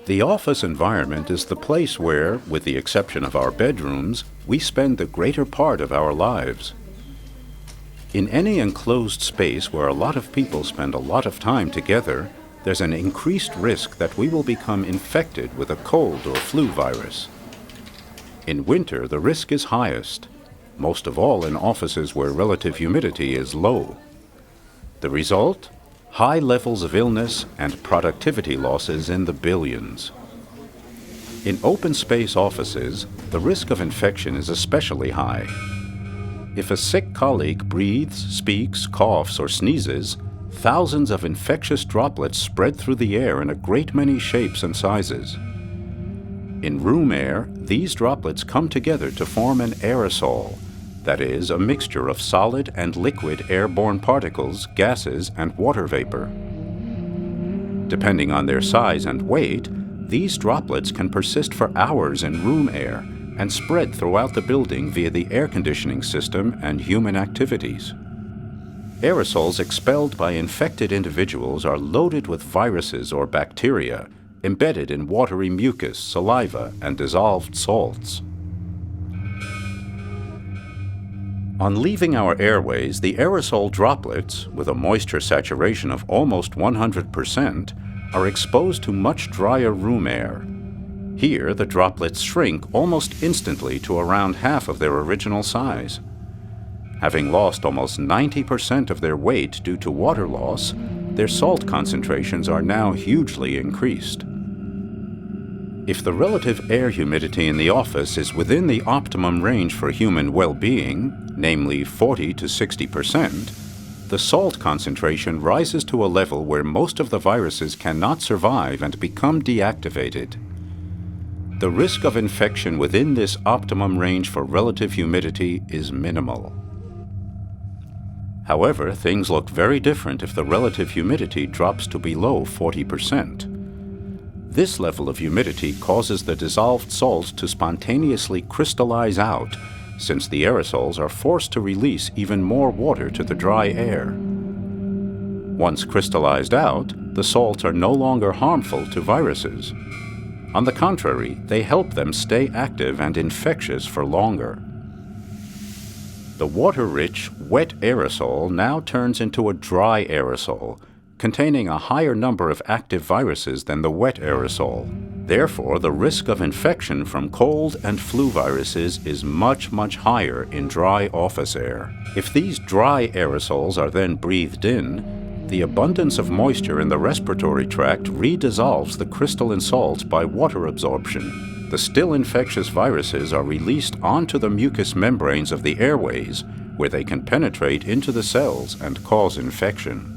The office environment is the place where, with the exception of our bedrooms, we spend the greater part of our lives. In any enclosed space where a lot of people spend a lot of time together, there's an increased risk that we will become infected with a cold or flu virus. In winter, the risk is highest, most of all in offices where relative humidity is low. The result? High levels of illness and productivity losses in the billions. In open space offices, the risk of infection is especially high. If a sick colleague breathes, speaks, coughs, or sneezes, thousands of infectious droplets spread through the air in a great many shapes and sizes. In room air, these droplets come together to form an aerosol, that is, a mixture of solid and liquid airborne particles, gases, and water vapor. Depending on their size and weight, these droplets can persist for hours in room air and spread throughout the building via the air conditioning system and human activities. Aerosols expelled by infected individuals are loaded with viruses or bacteria embedded in watery mucus, saliva, and dissolved salts. On leaving our airways, the aerosol droplets, with a moisture saturation of almost 100%, are exposed to much drier room air. Here, the droplets shrink almost instantly to around half of their original size. Having lost almost 90% of their weight due to water loss, their salt concentrations are now hugely increased. If the relative air humidity in the office is within the optimum range for human well-being, namely 40 to 60%, the salt concentration rises to a level where most of the viruses cannot survive and become deactivated. The risk of infection within this optimum range for relative humidity is minimal. However, things look very different if the relative humidity drops to below 40%. This level of humidity causes the dissolved salts to spontaneously crystallize out, since the aerosols are forced to release even more water to the dry air. Once crystallized out, the salts are no longer harmful to viruses. On the contrary, they help them stay active and infectious for longer. The water-rich, wet aerosol now turns into a dry aerosol, containing a higher number of active viruses than the wet aerosol. Therefore, the risk of infection from cold and flu viruses is much, much higher in dry office air. If these dry aerosols are then breathed in, the abundance of moisture in the respiratory tract redissolves the crystalline salts by water absorption. The still infectious viruses are released onto the mucous membranes of the airways, where they can penetrate into the cells and cause infection.